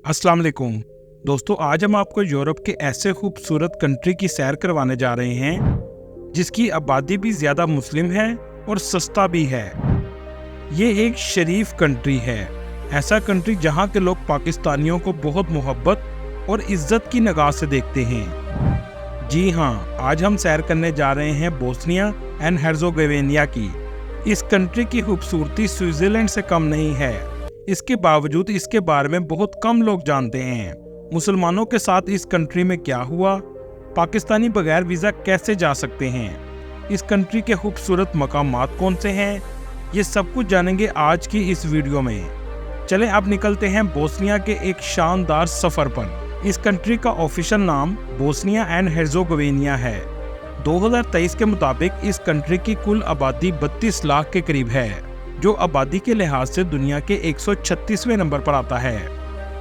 अस्सलाम वालेकुम दोस्तों, आज हम आपको यूरोप के ऐसे खूबसूरत कंट्री की सैर करवाने जा रहे हैं जिसकी आबादी भी ज़्यादा मुस्लिम है और सस्ता भी है। ये एक शरीफ कंट्री है, ऐसा कंट्री जहाँ के लोग पाकिस्तानियों को बहुत मोहब्बत और इज्जत की निगाह से देखते हैं। जी हाँ, आज हम सैर करने जा रहे हैं बोस्निया एंड हर्ज़ोगोविना की। इस कंट्री की खूबसूरती स्विट्ज़रलैंड से कम नहीं है, इसके बावजूद इसके बारे में बहुत कम लोग जानते हैं। मुसलमानों के साथ इस कंट्री में क्या हुआ, पाकिस्तानी बगैर वीज़ा कैसे जा सकते हैं, इस कंट्री के खूबसूरत मकामात कौन से हैं, ये सब कुछ जानेंगे आज की इस वीडियो में। चलें अब निकलते हैं बोस्निया के एक शानदार सफ़र पर। इस कंट्री का ऑफिशियल नाम बोस्निया एंड हर्ज़ोगोविना है। 2023 के मुताबिक इस कंट्री की कुल आबादी 32 लाख के करीब है, जो आबादी के लिहाज से दुनिया के 136वें नंबर पर आता है।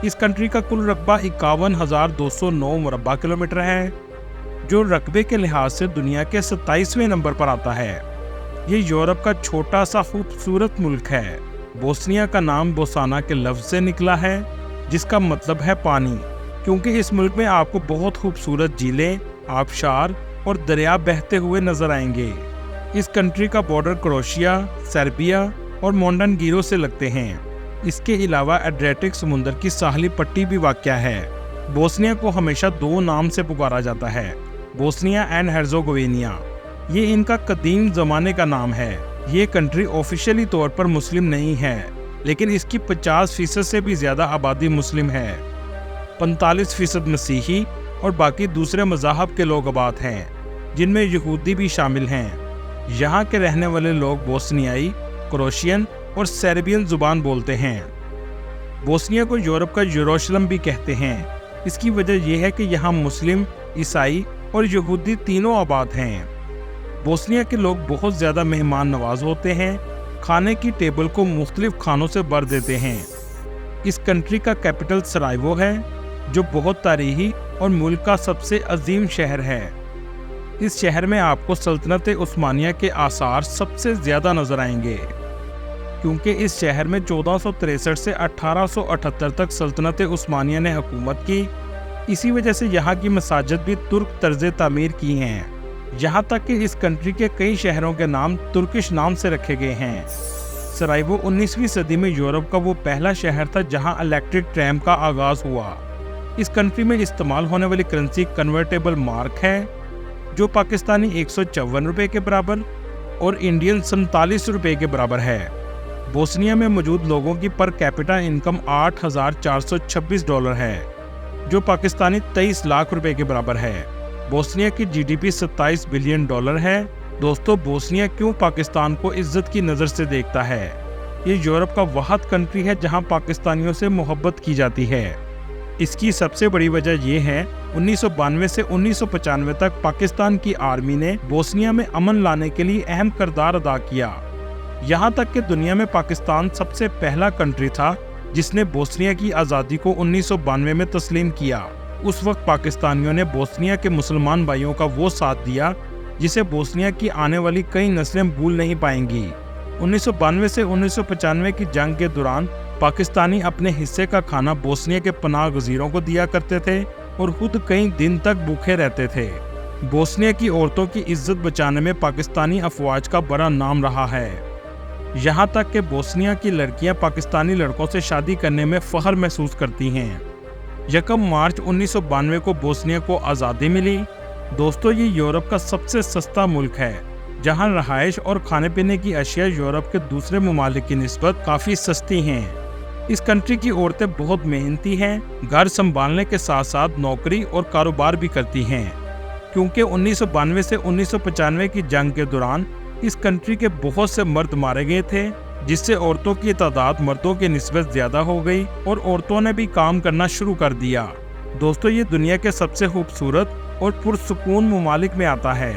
इस कंट्री का कुल रकबा 51,209 मुरब्बा किलोमीटर है, जो रकबे के लिहाज से दुनिया के 27वें नंबर पर आता है। ये यूरोप का छोटा सा खूबसूरत मुल्क है। बोस्निया का नाम बोसाना के लफ्ज़ से निकला है, जिसका मतलब है पानी, क्योंकि इस मुल्क में आपको बहुत खूबसूरत झीलें, आबशार और दरिया बहते हुए नजर आएंगे। इस कंट्री का बॉर्डर क्रोएशिया, सर्बिया और मोंटेनेग्रो से लगते हैं। इसके अलावा एड्रियाटिक समुद्र की साहली पट्टी भी वाक़या है। बोस्निया को हमेशा दो नाम से पुकारा जाता है, बोस्निया एंड हर्ज़ोगोविना। ये इनका कदीम ज़माने का नाम है। ये कंट्री ऑफिशियली तौर पर मुस्लिम नहीं है, लेकिन इसकी 50% से भी ज़्यादा आबादी मुस्लिम है। 45% मसीही और बाकी दूसरे मज़ाहब के लोग आबाद हैं, जिनमें यहूदी भी शामिल हैं। यहाँ के रहने वाले लोग बोस्नियाई, क्रोएशियन और सर्बियन जुबान बोलते हैं। बोस्निया को यूरोप का यरूशलेम भी कहते हैं। इसकी वजह यह है कि यहाँ मुस्लिम, ईसाई और यहूदी तीनों आबाद हैं। बोस्निया के लोग बहुत ज़्यादा मेहमान नवाज होते हैं, खाने की टेबल को मुख्तलिफ खानों से भर देते हैं। इस कंट्री का कैपिटल सरायवो है, जो बहुत तारीखी और मुल्क का सबसे अजीम शहर है। इस शहर में आपको सल्तनत उस्मानिया के आसार सबसे ज़्यादा नजर आएंगे, क्योंकि इस शहर में 1463 से 1878 तक सल्तनत उस्मानिया ने हुकूमत की। इसी वजह से यहाँ की मसाजिद भी तुर्क तर्ज तामीर की हैं। यहाँ तक कि इस कंट्री के कई शहरों के नाम तुर्किश नाम से रखे गए हैं। सरायवो 19वीं सदी में यूरोप का वो पहला शहर था जहाँ इलेक्ट्रिक ट्रैम का आगाज़ हुआ। इस कंट्री में इस्तेमाल होने वाली करेंसी कन्वर्टेबल मार्क है, जो पाकिस्तानी 154 रुपये के बराबर और इंडियन 47 रुपये के बराबर है। बोस्निया में मौजूद लोगों की पर कैपिटा इनकम $8,426 है, जो पाकिस्तानी 23 लाख रुपए के बराबर है। बोस्निया की जीडीपी $27 बिलियन है। दोस्तों, बोस्निया क्यों पाकिस्तान को इज्जत की नज़र से देखता है? ये यूरोप का वाहिद कंट्री है जहां पाकिस्तानियों से मोहब्बत की जाती है। इसकी सबसे बड़ी वजह यह है 1992 से 1995 तक पाकिस्तान की आर्मी ने बोस्निया में अमन लाने के लिए अहम किरदार अदा किया। यहाँ तक कि दुनिया में पाकिस्तान सबसे पहला कंट्री था जिसने बोस्निया की आज़ादी को 1992 में तस्लीम किया। उस वक्त पाकिस्तानियों ने बोस्निया के मुसलमान भाइयों का वो साथ दिया जिसे बोस्निया की आने वाली कई नस्लें भूल नहीं पाएंगी। 1992 से 1995 की जंग के दौरान पाकिस्तानी अपने हिस्से का खाना बोस्निया के पनाह गज़ीरों को दिया करते थे और खुद कई दिन तक भूखे रहते थे। बोस्निया की औरतों की इज्जत बचाने में पाकिस्तानी अफवाज का बड़ा नाम रहा है। यहाँ तक कि बोस्निया की लड़कियाँ पाकिस्तानी लड़कों से शादी करने में फख्र महसूस करती हैं। 1 मार्च 1992 को बोस्निया को आज़ादी मिली। दोस्तों, ये यूरोप का सबसे सस्ता मुल्क है, जहाँ रहायश और खाने पीने की अशिया यूरोप के दूसरे ममालिक की निस्बत काफ़ी सस्ती हैं। इस कंट्री की औरतें बहुत मेहनती हैं, घर संभालने के साथ साथ नौकरी और कारोबार भी करती हैं, क्योंकि 1992 से 1995 की जंग के दौरान इस कंट्री के बहुत से मर्द मारे गए थे, जिससे औरतों की तादाद मर्दों की निस्बत ज़्यादा हो गई और औरतों ने भी काम करना शुरू कर दिया। दोस्तों, ये दुनिया के सबसे खूबसूरत और पुरसुकून ममालिक में आता है,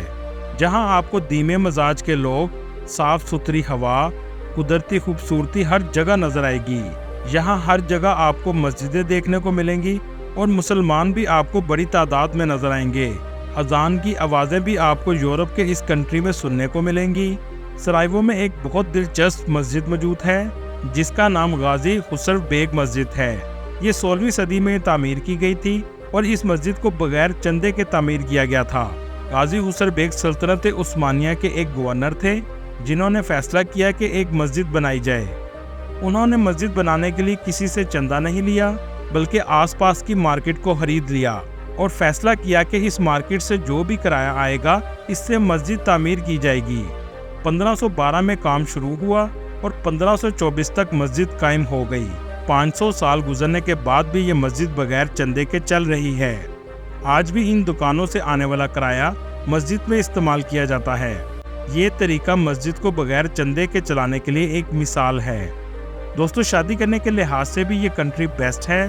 जहाँ आपको धीमे मजाज के लोग, साफ सुथरी हवा, कुदरती खूबसूरती हर जगह नजर आएगी। यहाँ हर जगह आपको मस्जिदें देखने को मिलेंगी और मुसलमान भी आपको बड़ी तादाद में नजर आएंगे। अजान की आवाज़ें भी आपको यूरोप के इस कंट्री में सुनने को मिलेंगी। सरायवो में एक बहुत दिलचस्प मस्जिद मौजूद है, जिसका नाम गाजी खुसर बेग मस्जिद है। ये 16वीं सदी में तामीर की गई थी और इस मस्जिद को बगैर चंदे के तामीर किया गया था। गाजी हुसर बेग सल्तनत उस्मानिया के एक गवर्नर थे जिन्होंने फैसला किया कि एक मस्जिद बनाई जाए। उन्होंने मस्जिद बनाने के लिए किसी से चंदा नहीं लिया, बल्कि आसपास की मार्केट को खरीद लिया और फैसला किया कि इस मार्केट से जो भी किराया आएगा इससे मस्जिद तामीर की जाएगी। 1512 में काम शुरू हुआ और 1524 तक मस्जिद कायम हो गई। 500 साल गुजरने के बाद भी ये मस्जिद बगैर चंदे के चल रही है। आज भी इन दुकानों से आने वाला किराया मस्जिद में इस्तेमाल किया जाता है। ये तरीका मस्जिद को बगैर चंदे के चलाने के लिए एक मिसाल है। दोस्तों, शादी करने के लिहाज से भी ये कंट्री बेस्ट है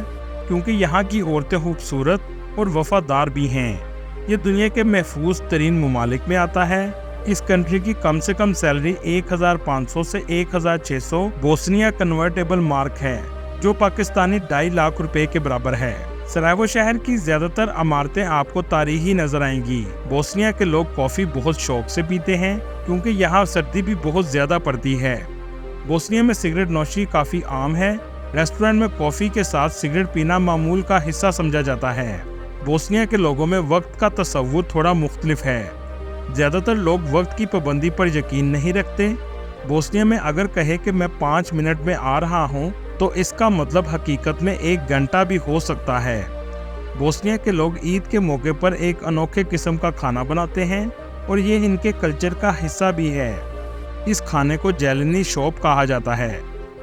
क्योंकि यहाँ की औरतें खूबसूरत और वफादार भी हैं। ये दुनिया के महफूज तरीन ममालिक में आता है। इस कंट्री की कम से कम सैलरी 1500 से 1600 बोस्निया कन्वर्टेबल मार्क है, जो पाकिस्तानी 2.5 लाख रुपए के बराबर है। सरायवो शहर की ज्यादातर इमारतें आपको तारीखी नजर आएंगी। बोस्निया के लोग कॉफी बहुत शौक से पीते हैं क्योंकि यहाँ सर्दी भी बहुत ज्यादा पड़ती है। बोस्निया में सिगरेट नौशी काफी आम है। रेस्टोरेंट में कॉफी के साथ सिगरेट पीना मामूल का हिस्सा समझा जाता है। बोस्निया के लोगों में वक्त का तस्वुर थोड़ा मुख्तलिफ है। ज्यादातर लोग वक्त की पाबंदी पर यकीन नहीं रखते। बोस्निया में अगर कहे कि मैं 5 मिनट में आ रहा हूँ तो इसका मतलब हकीकत में 1 घंटा भी हो सकता है। बोस्निया के लोग ईद के मौके पर एक अनोखे किस्म का खाना बनाते हैं और ये इनके कल्चर का हिस्सा भी है। इस खाने को जेलनी शॉप कहा जाता है।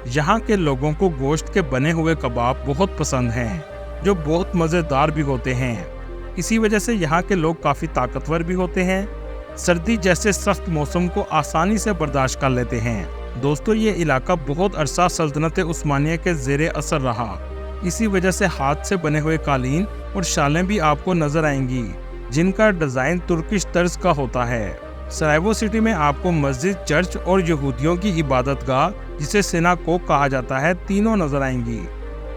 यहाँ के लोगों को गोश्त के बने हुए कबाब बहुत पसंद हैं, जो बहुत मज़ेदार भी होते हैं। इसी वजह से यहाँ के लोग काफ़ी ताकतवर भी होते हैं। सर्दी जैसे सख्त मौसम को आसानी से बर्दाश्त कर लेते हैं। दोस्तों, ये इलाका बहुत अरसा सल्तनत उस्मानिया के ज़ेरे असर रहा। इसी वजह से हाथ से बने हुए कालीन और शालें भी आपको नजर आएंगी, जिनका डिज़ाइन तुर्किश तर्ज का होता है। सरायवो सिटी में आपको मस्जिद, चर्च और यहूदियों की इबादतगाह, जिसे सिनागोग कहा जाता है, तीनों नजर आएंगी।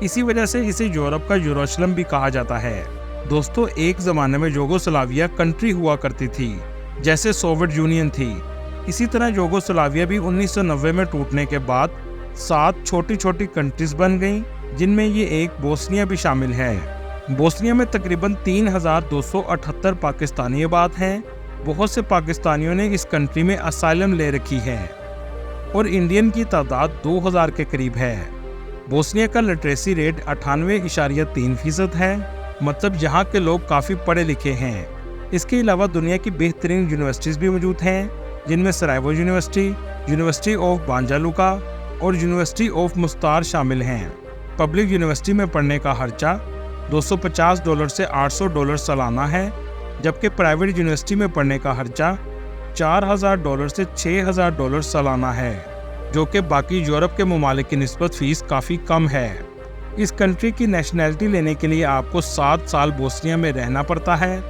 इसी वजह से इसे यूरोप का यरूशलेम भी कहा जाता है। दोस्तों, एक ज़माने में यूगोस्लाविया कंट्री हुआ करती थी, जैसे सोवियत यूनियन थी। इसी तरह यूगोस्लाविया भी 1990 में टूटने के बाद 7 छोटी छोटी कंट्रीज बन गईं, जिनमें ये एक बोस्निया भी शामिल है। बोस्निया में तकरीबन 3278 पाकिस्तानी आबाद हैं। बहुत से पाकिस्तानियों ने इस कंट्री में असाइलम ले रखी है और इंडियन की तादाद 2000 के करीब है। बोस्निया का लिटरेसी रेट 98.3% है, मतलब यहाँ के लोग काफ़ी पढ़े लिखे हैं। इसके अलावा दुनिया की बेहतरीन यूनिवर्सिटीज़ भी मौजूद हैं, जिनमें सरायवो यूनिवर्सिटी, यूनिवर्सिटी ऑफ बांजालुका और यूनिवर्सिटी ऑफ मुस्तार शामिल हैं। पब्लिक यूनिवर्सिटी में पढ़ने का खर्चा $250 से $800 सालाना है, जबकि प्राइवेट यूनिवर्सिटी में पढ़ने का खर्चा $4000 से $6000 सालाना है, जो कि बाकी यूरोप के ममालिक की निस्बत फीस काफ़ी कम है। इस कंट्री की नेशनैलिटी लेने के लिए आपको 7 साल बोस्निया में रहना पड़ता है।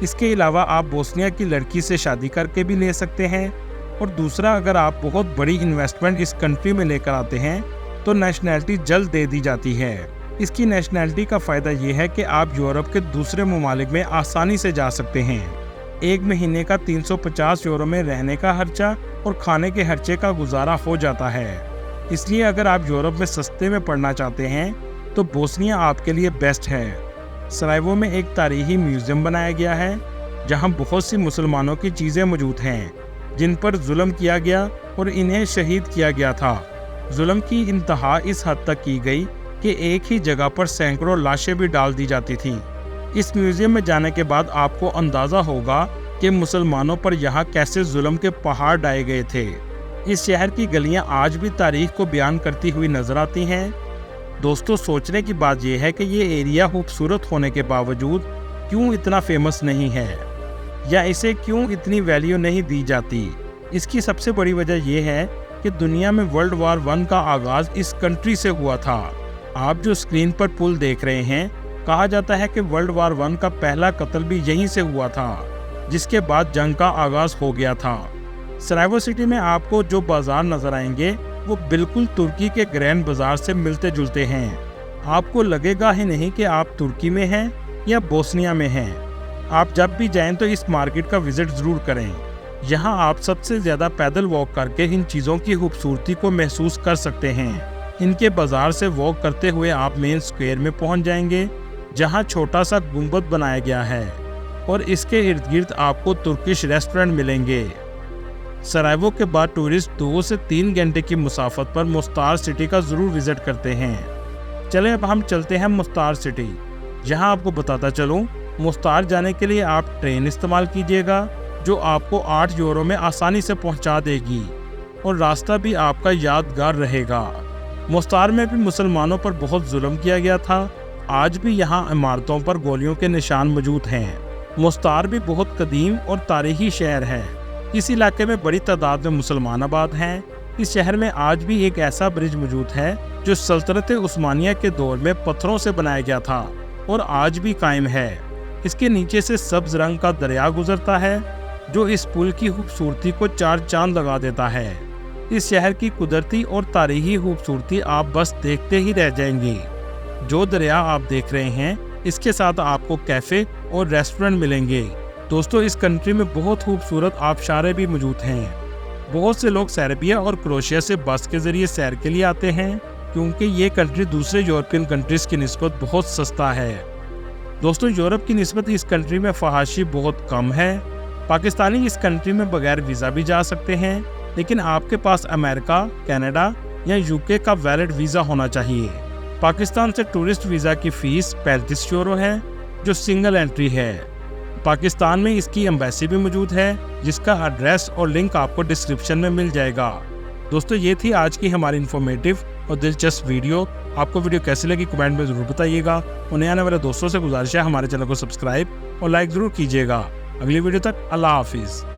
इसके अलावा आप बोस्निया की लड़की से शादी करके भी ले सकते हैं। और दूसरा, अगर आप बहुत बड़ी इन्वेस्टमेंट इस कंट्री में लेकर आते हैं तो नेशनैलिटी जल्द दे दी जाती है। इसकी नेशनैलिटी का फ़ायदा ये है कि आप यूरोप के दूसरे ममालिक में आसानी से जा सकते हैं। 1 महीने का 350 यूरो में रहने का खर्चा और खाने के खर्चे का गुजारा हो जाता है। इसलिए अगर आप यूरोप में सस्ते में पढ़ना चाहते हैं तो बोस्निया आपके लिए बेस्ट है। सरायवो में एक तारीखी म्यूज़ियम बनाया गया है, जहां बहुत सी मुसलमानों की चीज़ें मौजूद हैं, जिन पर जुल्म किया गया और इन्हें शहीद किया गया था। जुल्म की इंतहा इस हद तक की गई कि एक ही जगह पर सैकड़ों लाशें भी डाल दी जाती थीं। इस म्यूज़ियम में जाने के बाद आपको अंदाज़ा होगा कि मुसलमानों पर यहाँ कैसे जुल्म के पहाड़ डाले गए थे। इस शहर की गलियाँ आज भी तारीख को बयान करती हुई नजर आती हैं। दोस्तों, सोचने की बात यह है कि ये एरिया खूबसूरत होने के बावजूद क्यों इतना फेमस नहीं है, या इसे क्यों इतनी वैल्यू नहीं दी जाती। इसकी सबसे बड़ी वजह यह है कि दुनिया में वर्ल्ड वार 1 का आगाज़ इस कंट्री से हुआ था। आप जो स्क्रीन पर पुल देख रहे हैं, कहा जाता है कि वर्ल्ड वार 1 का पहला कत्ल भी यहीं से हुआ था, जिसके बाद जंग का आगाज़ हो गया था। सरायवो सिटी में आपको जो बाजार नजर आएंगे वो बिल्कुल तुर्की के ग्रैंड बाजार से मिलते जुलते हैं। आपको लगेगा ही नहीं कि आप तुर्की में हैं या बोस्निया में हैं। आप जब भी जाएं तो इस मार्केट का विजिट ज़रूर करें। यहाँ आप सबसे ज़्यादा पैदल वॉक करके इन चीज़ों की खूबसूरती को महसूस कर सकते हैं। इनके बाजार से वॉक करते हुए आप मेन स्क्वायर में पहुंच जाएंगे, जहां छोटा सा गुंबद बनाया गया है और इसके इर्द गिर्द आपको तुर्किश रेस्टोरेंट मिलेंगे। सरायवो के बाद टूरिस्ट 2 से 3 घंटे की मुसाफत पर मुस्तार सिटी का ज़रूर विजिट करते हैं। चले अब हम चलते हैं मुस्तार सिटी। यहाँ आपको बताता चलूँ, मुस्तार जाने के लिए आप ट्रेन इस्तेमाल कीजिएगा जो आपको 8 यूरो में आसानी से पहुँचा देगी और रास्ता भी आपका यादगार रहेगा। मुस्तार में भी मुसलमानों पर बहुत जुल्म किया गया था। आज भी यहाँ इमारतों पर गोलियों के निशान मौजूद हैं। मुस्तार भी बहुत कदीम और तारीखी शहर है। इस इलाके में बड़ी तादाद में मुसलमान आबाद हैं। इस शहर में आज भी एक ऐसा ब्रिज मौजूद है जो सल्तनत उस्मानिया के दौर में पत्थरों से बनाया गया था और आज भी कायम है। इसके नीचे से सब्ज रंग का दरिया गुजरता है जो इस पुल की खूबसूरती को 4 चांद लगा देता है। इस शहर की कुदरती और तारीखी खूबसूरती आप बस देखते ही रह जाएंगे। जो दरिया आप देख रहे हैं, इसके साथ आपको कैफे और रेस्टोरेंट मिलेंगे। दोस्तों, इस कंट्री में बहुत खूबसूरत आबशारें भी मौजूद हैं। बहुत से लोग सर्बिया और क्रोएशिया से बस के जरिए सैर के लिए आते हैं क्योंकि ये कंट्री दूसरे यूरोपियन कंट्रीज की निस्बत बहुत सस्ता है। दोस्तों, यूरोप की निस्बत इस कंट्री में फहाशी बहुत कम है। पाकिस्तानी इस कंट्री में बगैर वीज़ा भी जा सकते हैं, लेकिन आपके पास अमेरिका, कनाडा या यूके का वैलिड वीज़ा होना चाहिए। पाकिस्तान से टूरिस्ट वीज़ा की फ़ीस 35 यूरो है जो सिंगल एंट्री है। पाकिस्तान में इसकी एम्बेसी भी मौजूद है जिसका एड्रेस और लिंक आपको डिस्क्रिप्शन में मिल जाएगा। दोस्तों, ये थी आज की हमारी इन्फॉर्मेटिव और दिलचस्प वीडियो। आपको वीडियो कैसी लगी कमेंट में ज़रूर बताइएगा और नए आने वाले दोस्तों से गुजारिश है हमारे चैनल को सब्सक्राइब और लाइक ज़रूर कीजिएगा। अगली वीडियो तक अल्लाह हाफिज़।